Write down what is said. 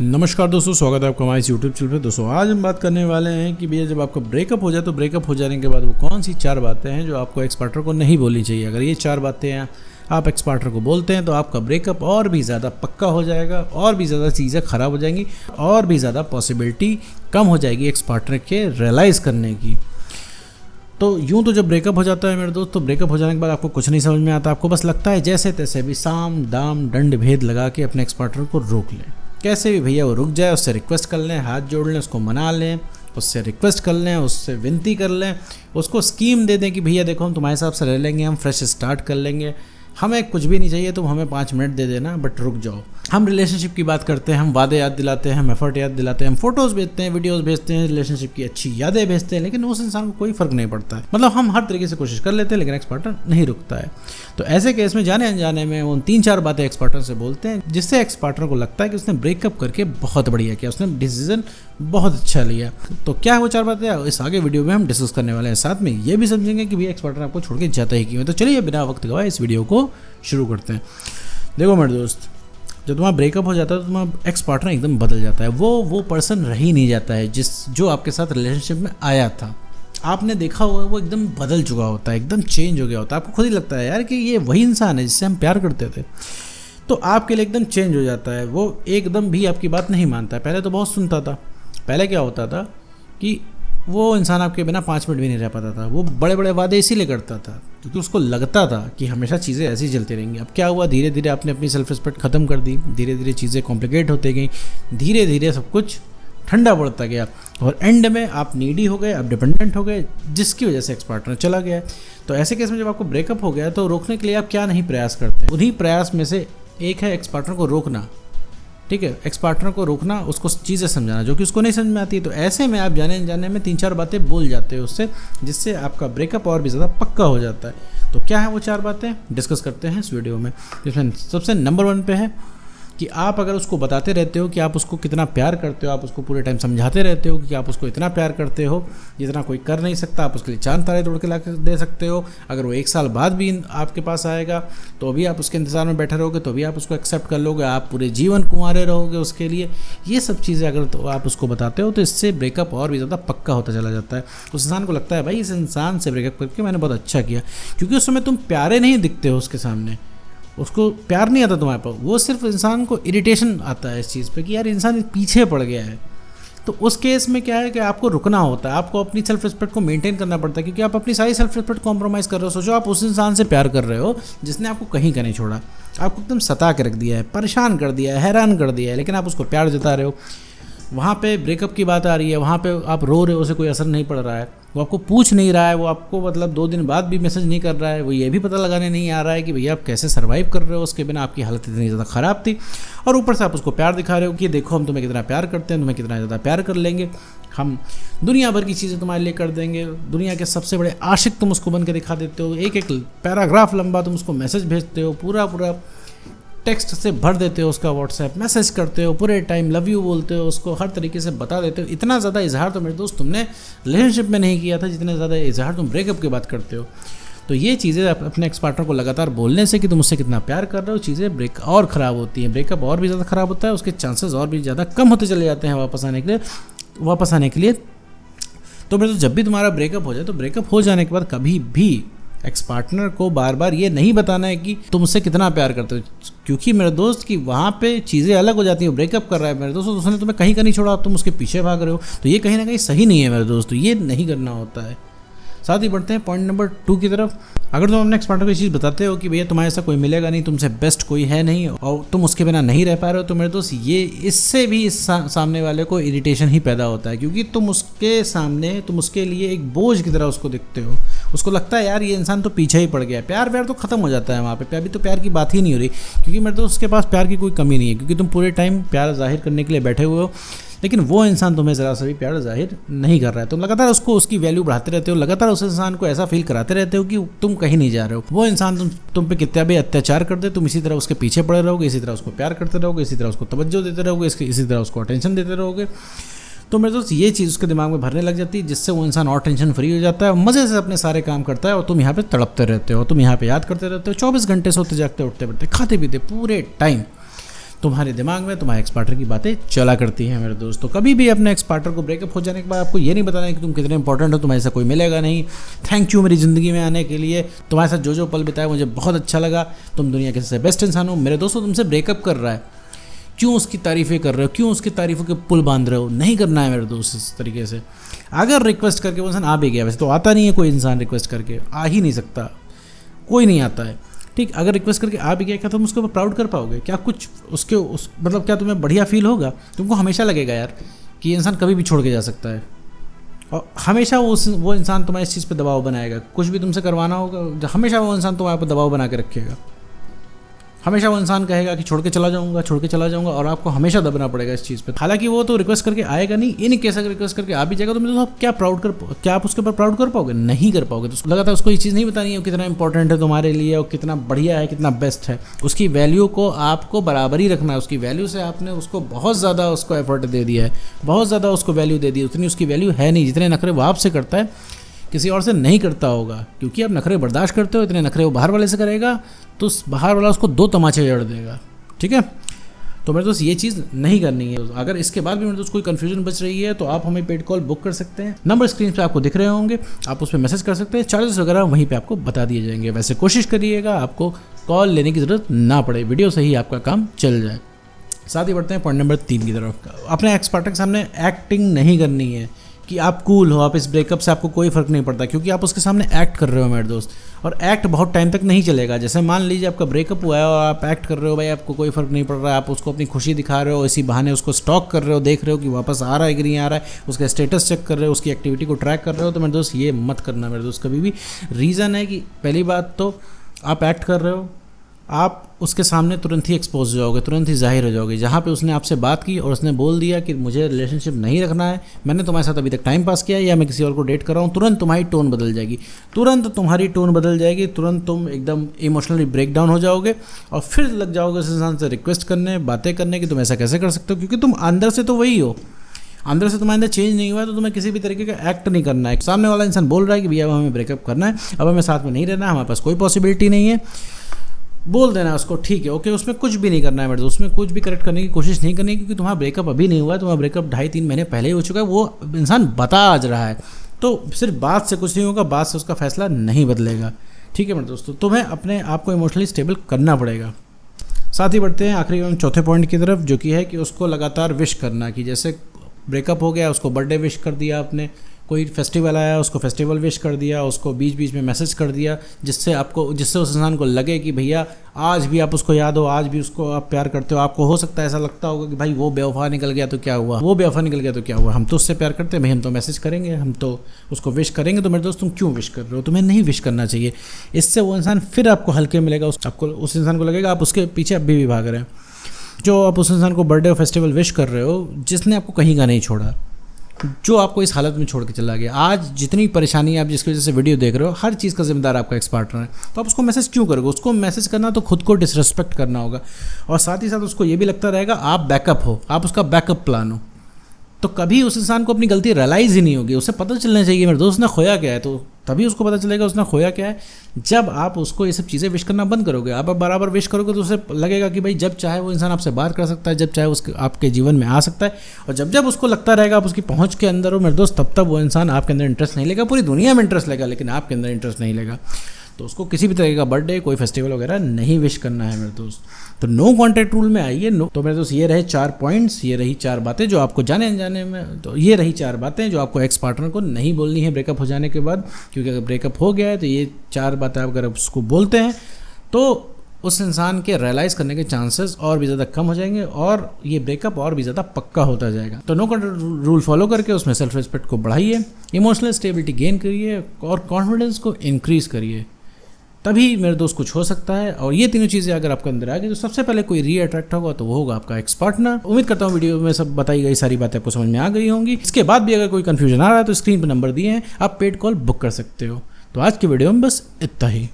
नमस्कार दोस्तों, स्वागत है आपका हमारे इस यूट्यूब चैनल पे। दोस्तों आज हम बात करने वाले हैं कि भैया जब आपका ब्रेकअप हो जाए तो ब्रेकअप हो जाने के बाद वो कौन सी 4 बातें हैं जो आपको एक्स पार्टनर को नहीं बोलनी चाहिए। अगर ये 4 बातें हैं आप एक्स पार्टनर को बोलते हैं तो आपका ब्रेकअप और भी ज़्यादा पक्का हो जाएगा, और भी ज़्यादा चीज़ें ख़राब हो जाएंगी, और भी ज़्यादा पॉसिबिलिटी कम हो जाएगी एक्स पार्टनर के रियलाइज़ करने की। तो यूँ तो जब ब्रेकअप हो जाता है मेरे दोस्त, तो ब्रेकअप हो जाने के बाद आपको कुछ नहीं समझ में आता। आपको बस लगता है जैसे तैसे भी साम दाम दंड भेद लगा के अपने एक्स पार्टनर को रोक लें। कैसे भी भैया वो रुक जाए, उससे रिक्वेस्ट कर लें, हाथ जोड़ लें, उसको मना लें, उससे रिक्वेस्ट कर लें, उससे विनती कर लें, उसको स्कीम दे दें कि भैया देखो हम तुम्हारे हिसाब से रह लेंगे, हम फ्रेश स्टार्ट कर लेंगे, हमें कुछ भी नहीं चाहिए, तुम हमें 5 मिनट दे देना, बट रुक जाओ। हम रिलेशनशिप की बात करते हैं, हम वादे याद दिलाते हैं, हम एफर्ट याद दिलाते हैं, हम फोटोज़ भेजते हैं, वीडियोज़ भेजते हैं, रिलेशनशिप की अच्छी यादें भेजते हैं, लेकिन उस इंसान को कोई फ़र्क नहीं पड़ता है। मतलब हम हर तरीके से कोशिश कर लेते हैं लेकिन एक्स पार्टनर नहीं रुकता है। तो ऐसे केस में जाने अनजाने में उन 3-4 बातें एक्स पार्टनर से बोलते हैं जिससे एक्स पार्टनर को लगता है कि उसने ब्रेकअप करके बहुत बढ़िया किया, उसने डिसीजन बहुत अच्छा लिया। तो क्या है वो 4 बातें, इस आगे वीडियो में हम डिस्कस करने वाले हैं। साथ में ये भी समझेंगे कि भैया एक्स पार्टनर आपको छोड़ के जाता ही क्यों है। तो चलिए बिना वक्त गवाए इस वीडियो को शुरू करते हैं। देखो मेरे दोस्त, जब तुम्हारा ब्रेकअप हो जाता है तो तुम्हारा एक्स पार्टनर एकदम बदल जाता है। वो पर्सन रह ही नहीं जाता है जो आपके साथ रिलेशनशिप में आया था। आपने देखा होगा वो एकदम बदल चुका होता है, एकदम चेंज हो गया होता है। आपको खुद ही लगता है यार कि ये वही इंसान है जिससे हम प्यार करते थे। तो आपके लिए एकदम चेंज हो जाता है। वो एकदम भी आपकी बात नहीं मानता है। पहले तो बहुत सुनता था। पहले क्या होता था कि वो इंसान आपके बिना 5 मिनट भी नहीं रह पाता था। वो बड़े बड़े वादे इसीलिए करता था क्योंकि उसको लगता था कि हमेशा चीज़ें ऐसी चलती रहेंगी। अब क्या हुआ, धीरे धीरे आपने अपनी सेल्फ रिस्पेक्ट ख़त्म कर दी, धीरे धीरे चीज़ें कॉम्प्लिकेट होती गई, धीरे धीरे सब कुछ ठंडा पड़ता गया और एंड में आप नीडी हो गए, आप डिपेंडेंट हो गए, जिसकी वजह से एक्स पार्टनर चला गया। तो ऐसे केस में जब आपको ब्रेकअप हो गया तो रोकने के लिए आप क्या नहीं प्रयास करते हैं। उन्हीं प्रयास में से एक है एक्स पार्टनर को रोकना। ठीक है, एक्स पार्टनर को रोकना, उसको चीज़ें समझाना जो कि उसको नहीं समझ में आती है। तो ऐसे में आप जाने अनजाने में 3-4 बातें बोल जाते हो उससे, जिससे आपका ब्रेकअप और भी ज़्यादा पक्का हो जाता है। तो क्या है वो 4 बातें, डिस्कस करते हैं इस वीडियो में। जिसमें सबसे नंबर 1 पे है कि आप अगर उसको बताते रहते हो कि आप उसको कितना प्यार करते हो, आप उसको पूरे टाइम समझाते रहते हो कि आप उसको इतना प्यार करते हो जितना कोई कर नहीं सकता, आप उसके लिए चांद तारे तोड़ के ला के दे सकते हो। अगर वो 1 साल बाद भी आपके पास आएगा तो भी आप उसके इंतज़ार में बैठे रहोगे, तो भी आप उसको एक्सेप्ट कर लोगे, आप पूरे जीवन कुंवारे रहोगे उसके लिए। ये सब चीज़ें अगर तो आप उसको बताते हो तो इससे ब्रेकअप और भी ज़्यादा पक्का होता चला जाता है। उस इंसान को लगता है भाई इस इंसान से ब्रेकअप करके मैंने बहुत अच्छा किया, क्योंकि उस समय तुम प्यारे नहीं दिखते हो उसके सामने, उसको प्यार नहीं आता तुम्हारे पास, वो सिर्फ इंसान को इरिटेशन आता है इस चीज़ पे कि यार इंसान पीछे पड़ गया है। तो उस केस में क्या है कि आपको रुकना होता है, आपको अपनी सेल्फ रिस्पेक्ट को मेंटेन करना पड़ता है, क्योंकि आप अपनी सारी सेल्फ रिस्पेक्ट कॉम्प्रोमाइज़ कर रहे हो। सोचो आप उस इंसान से प्यार कर रहे हो जिसने आपको कहीं का नहीं छोड़ा, आपको एकदम सता के रख दिया है, परेशान कर दिया है, हैरान कर दिया है, लेकिन आप उसको प्यार जता रहे हो। वहाँ पे ब्रेकअप की बात आ रही है, वहाँ पे आप रो रहे हो, उसे कोई असर नहीं पड़ रहा है, वो आपको पूछ नहीं रहा है, वो आपको मतलब 2 दिन बाद भी मैसेज नहीं कर रहा है, वो ये भी पता लगाने नहीं आ रहा है कि भैया आप कैसे सर्वाइव कर रहे हो उसके बिना, आपकी हालत इतनी ज़्यादा ख़राब थी। और ऊपर से आप उसको प्यार दिखा रहे हो कि देखो हम तुम्हें कितना प्यार करते हैं, तुम्हें कितना ज़्यादा प्यार कर लेंगे, हम दुनिया भर की चीज़ें तुम्हारे लिए कर देंगे, दुनिया के सबसे बड़े आशिक तुम उसको बन के दिखा देते हो, एक पैराग्राफ लंबा तुम उसको मैसेज भेजते हो, पूरा टेक्स्ट से भर देते हो उसका, व्हाट्सएप मैसेज करते हो, पूरे टाइम लव यू बोलते हो, उसको हर तरीके से बता देते हो। इतना ज़्यादा इजहार तो मेरे दोस्त तुमने रिलेशनशिप में नहीं किया था जितने ज़्यादा इजहार तुम ब्रेकअप की बात करते हो। तो ये चीज़ें अपने एक्स पार्टनर को लगातार बोलने से कि तुम उससे कितना प्यार कर रहे हो, चीज़ें ब्रेक और ख़राब होती हैं, ब्रेकअप और भी ज़्यादा ख़राब होता है, उसके चांसेस और भी ज़्यादा कम होते चले जाते हैं वापस आने के लिए। तो मेरे तो जब भी तुम्हारा ब्रेकअप हो जाए तो ब्रेकअप हो जाने के बाद कभी भी एक्स पार्टनर को बार बार ये नहीं बताना है कि तुम उससे कितना प्यार करते हो, क्योंकि मेरे दोस्त कि वहाँ पे चीज़ें अलग हो जाती हैं। ब्रेकअप कर रहा है मेरे दोस्त, उसने तुम्हें कहीं का नहीं छोड़ा, अब तुम उसके पीछे भाग रहे हो, तो ये कहीं ना कहीं सही नहीं है मेरे दोस्त, तो ये नहीं करना होता है। साथ ही बढ़ते हैं पॉइंट नंबर 2 की तरफ। अगर तुम अपने एक्स पार्टनर को ये चीज़ बताते हो कि भैया तुम्हारे ऐसा कोई मिलेगा नहीं, तुमसे बेस्ट कोई है नहीं और तुम उसके बिना नहीं रह पा रहे हो, तो मेरे दोस्त ये इससे भी इस सामने वाले को इरिटेशन ही पैदा होता है, क्योंकि तुम उसके सामने तुम उसके लिए एक बोझ की तरह उसको दिखते हो। उसको लगता है यार ये इंसान तो पीछे ही पड़ गया है। प्यार तो ख़त्म हो जाता है वहाँ पे, अभी तो प्यार की बात ही नहीं हो रही, क्योंकि मेरे दोस्त उसके पास प्यार की कोई कमी नहीं है, क्योंकि तुम पूरे टाइम प्यार जाहिर करने के लिए बैठे हुए हो, लेकिन वो इंसान तुम्हें ज़रा सा भी प्यार जाहिर नहीं कर रहा है। तुम लगातार उसको उसकी वैल्यू बढ़ाते रहते हो, लगातार उस इंसान को ऐसा फील कराते रहते हो कि तुम कहीं नहीं जा रहे हो। वो इंसान तुम पे कितना भी अत्याचार कर दे, तुम इसी तरह उसके पीछे पड़े रहोगे, इसी तरह उसको प्यार करते रहोगे, इसी तरह उसको तवज्जो देते रहोगे, इसी तरह उसको अटेंशन देते रहोगे। तो मेरे दोस्त ये चीज़ उसके दिमाग में भरने लग जाती है, जिससे वो इंसान और टेंशन फ्री हो जाता है, मज़े से अपने सारे काम करता है और तुम यहाँ पे तड़पते रहते हो, तुम यहाँ पे याद करते रहते हो 24 घंटे, सोते जागते उठते बैठते खाते पीते पूरे टाइम। तुम्हारे दिमाग में तुम्हारे एक्स पार्टनर की बातें चला करती हैं मेरे दोस्तों। कभी भी अपने एक्स पार्टनर को ब्रेकअप हो जाने के बाद आपको ये नहीं बताना है कि तुम कितने इंपॉर्टेंट हो, तुम्हारे साथ कोई मिलेगा नहीं, थैंक यू मेरी ज़िंदगी में आने के लिए, तुम्हारे साथ जो जो पल बिताया मुझे बहुत अच्छा लगा, तुम दुनिया के सबसे बेस्ट इंसान हो। मेरे दोस्तों तुमसे ब्रेकअप कर रहा है, क्यों उसकी तारीफ़ें कर रहे हो, क्यों उसकी तारीफ़ों के पुल बांध रहे हो? नहीं करना है मेरे दोस्त इस तरीके से। अगर रिक्वेस्ट करके वो इंसान आ भी गया, वैसे तो आता नहीं है कोई इंसान रिक्वेस्ट करके, आ ही नहीं सकता, कोई नहीं आता है, ठीक। अगर रिक्वेस्ट करके आ भी गया, क्या तुम उसके ऊपर प्राउड कर पाओगे? क्या कुछ उसके मतलब क्या तुम्हें बढ़िया फील होगा? तुमको हमेशा लगेगा यार कि ये इंसान कभी भी छोड़ के जा सकता है, और हमेशा वो इंसान तुम्हारे इस चीज़ पे दबाव बनाएगा। कुछ भी तुमसे करवाना होगा, हमेशा वो इंसान तुम्हारे पर दबाव बना के रखेगा। हमेशा वो इंसान कहेगा कि छोड़ के चला जाऊंगा, और आपको हमेशा दबना पड़ेगा इस चीज़ पे। हालांकि वो तो रिक्वेस्ट करके आएगा नहीं, इन केस अगर रिक्वेस्ट करके आ भी जाएगा तो मतलब आप क्या आप उसके ऊपर प्राउड कर पाओगे? नहीं कर पाओगे। तो लगातार उसको ये चीज़ नहीं बतानी है कितना इंपॉर्टेंट है तुम्हारे लिए और कितना बढ़िया है, कितना बेस्ट है। उसकी वैल्यू को आपको बराबर ही रखना है। उसकी वैल्यू से आपने उसको बहुत ज़्यादा उसको एफर्ट दे दिया है, बहुत ज़्यादा उसको वैल्यू दे दी है, उतनी उसकी वैल्यू है नहीं। जितने नखरे वो आपसे करता है किसी और से नहीं करता होगा, क्योंकि आप नखरे बर्दाश्त करते हो। इतने नखरे वो बाहर वाले से करेगा तो बाहर वाला उसको 2 तमाचे जड़ देगा, ठीक है। तो मेरे दोस्त ये चीज़ नहीं करनी है। अगर इसके बाद भी मेरे दोस्त कोई कन्फ्यूजन बच रही है तो आप हमें पेड कॉल बुक कर सकते हैं। नंबर स्क्रीन पे आपको दिख रहे होंगे, आप उस पर मैसेज कर सकते हैं। चार्जेस वगैरह वहीं पे आपको बता दिए जाएंगे। वैसे कोशिश करिएगा आपको कॉल लेने की ज़रूरत ना पड़े, वीडियो से ही आपका काम चल जाए। साथ ही बढ़ते हैं पॉइंट नंबर 3 की तरफ। अपने एक्स पार्टनर के सामने एक्टिंग नहीं करनी है कि आप कूल हो, आप इस ब्रेकअप से आपको कोई फ़र्क नहीं पड़ता, क्योंकि आप उसके सामने एक्ट कर रहे हो मेरे दोस्त। और एक्ट बहुत टाइम तक नहीं चलेगा। जैसे मान लीजिए आपका ब्रेकअप हुआ है और आप एक्ट कर रहे हो, भाई आपको कोई फ़र्क नहीं पड़ रहा है, आप उसको अपनी खुशी दिखा रहे हो, इसी बहाने उसको स्टॉक कर रहे हो, देख रहे हो कि वापस आ रहा है कि नहीं आ रहा है, उसका स्टेटस चेक कर रहे हो, उसकी एक्टिविटी को ट्रैक कर रहे हो, तो मेरे दोस्त ये मत करना मेरे दोस्त कभी भी। रीज़न है कि पहली बात तो आप एक्ट कर रहे हो, आप उसके सामने तुरंत ही एक्सपोज हो जाओगे, तुरंत ही जाहिर हो जाओगे। जहाँ पे उसने आपसे बात की और उसने बोल दिया कि मुझे रिलेशनशिप नहीं रखना है, मैंने तुम्हारे साथ अभी तक टाइम पास किया है या मैं किसी और को डेट कर रहा हूँ, तुरंत तुम्हारी टोन बदल जाएगी, तुरंत तुम एकदम इमोशनली ब्रेक डाउन हो जाओगे और फिर लग जाओगे उस इंसान से रिक्वेस्ट करने, बातें करने कि तुम ऐसा कैसे कर सकते हो, क्योंकि तुम अंदर से तो वही हो, अंदर से तुम्हारे अंदर चेंज नहीं हुआ है। तो तुम्हें किसी भी तरीके का एक्ट नहीं करना है। सामने वाला इंसान बोल रहा है कि भैया अब हमें ब्रेकअप करना है, अब हमें साथ में नहीं रहना है, हमारे पास कोई पॉसिबिलिटी नहीं है, बोल देना उसको, ठीक है, ओके। उसमें कुछ भी नहीं करना है मेरे दोस्त, उसमें कुछ भी करेक्ट करने की कोशिश नहीं करनी है, क्योंकि तुम्हारा ब्रेकअप अभी नहीं हुआ है, तुम्हारा ब्रेकअप 2.5-3 महीने पहले ही हो चुका है। वो इंसान बता आज रहा है, तो सिर्फ बात से कुछ नहीं होगा, बात से उसका फैसला नहीं बदलेगा, ठीक है मेरे दोस्तों। तुम्हें अपने आप को इमोशनली स्टेबल करना पड़ेगा। साथ ही बढ़ते हैं आखिरी एवं चौथे पॉइंट की तरफ, जो कि है कि उसको लगातार विश करना। कि जैसे ब्रेकअप हो गया, उसको बर्थडे विश कर दिया आपने, कोई फेस्टिवल आया उसको फेस्टिवल विश कर दिया, उसको बीच बीच में मैसेज कर दिया, जिससे उस इंसान को लगे कि भैया आज भी आप उसको याद हो, आज भी उसको आप प्यार करते हो। आपको हो सकता है ऐसा लगता होगा कि भाई वो बेवफा निकल गया तो क्या हुआ, हम तो उससे प्यार करते हैं भाई, हम तो मैसेज करेंगे, हम तो उसको विश करेंगे। तो मेरे दोस्त तुम क्यों विश कर रहे हो? तुम्हें नहीं विश करना चाहिए। इससे वो इंसान फिर आपको हल्के मिलेगा, आपको उस इंसान को लगेगा आप उसके पीछे अभी भी भाग रहे हैं। जो आप उस इंसान को बर्थडे और फेस्टिवल विश कर रहे हो, जिसने आपको कहीं का नहीं छोड़ा, जो आपको इस हालत में छोड़ के चला गया, आज जितनी परेशानी आप जिसकी वजह से वीडियो देख रहे हो, हर चीज़ का जिम्मेदार आपका एक्स पार्टनर है। तो आप उसको मैसेज क्यों करोगे? उसको मैसेज करना तो खुद को डिसरिस्पेक्ट करना होगा, और साथ ही साथ उसको ये भी लगता रहेगा आप बैकअप हो, आप उसका बैकअप प्लान हो। तो कभी उस इंसान को अपनी गलती रियलाइज़ ही नहीं होगी। उसे पता चलना चाहिए मेरे दोस्त ने खोया क्या है, तो तभी उसको पता चलेगा उसने खोया क्या है जब आप उसको ये सब चीज़ें विश करना बंद करोगे। आप बराबर विश करोगे तो उसे लगेगा कि भाई जब चाहे वो इंसान आपसे बात कर सकता है, जब चाहे उसके आपके जीवन में आ सकता है, और जब उसको लगता रहेगा आप उसकी पहुंच के अंदर हो मेरे दोस्त, तब वो इंसान आपके अंदर इंटरेस्ट नहीं लेगा। पूरी दुनिया में इंटरेस्ट लेगा लेकिन आपके अंदर इंटरेस्ट नहीं लेगा। तो उसको किसी भी तरह का बर्थडे, कोई फेस्टिवल वगैरह नहीं विश करना है मेरे दोस्त। तो नो कॉन्टैक्ट रूल में आइए। तो मेरे दोस्त ये रहे 4 पॉइंट्स, ये रही 4 बातें जो आपको जाने अनजाने में, तो ये रही 4 बातें जो आपको एक्स पार्टनर को नहीं बोलनी है ब्रेकअप हो जाने के बाद। क्योंकि अगर ब्रेकअप हो गया है तो ये 4 बातें आप अगर उसको बोलते हैं तो उस इंसान के रियलाइज़ करने के चांसेस और भी ज़्यादा कम हो जाएंगे और ये ब्रेकअप और भी ज़्यादा पक्का होता जाएगा। तो नो कॉन्टैक्ट रूल फॉलो करके उसमें सेल्फ रिस्पेक्ट को बढ़ाइए, इमोशनल स्टेबिलिटी गेन करिए और कॉन्फिडेंस को इंक्रीज़ करिए, तभी मेरे दोस्त कुछ हो सकता है। और ये तीनों चीज़ें अगर आपके अंदर आ गई तो सबसे पहले कोई री-अट्रैक्ट होगा तो वो होगा आपका एक्स पार्टनर। उम्मीद करता हूँ वीडियो में सब बताई गई सारी बातें आपको समझ में आ गई होंगी। इसके बाद भी अगर कोई कन्फ्यूजन आ रहा है तो स्क्रीन पर नंबर दिए हैं, आप पेड कॉल बुक कर सकते हो। तो आज की वीडियो में बस इतना ही।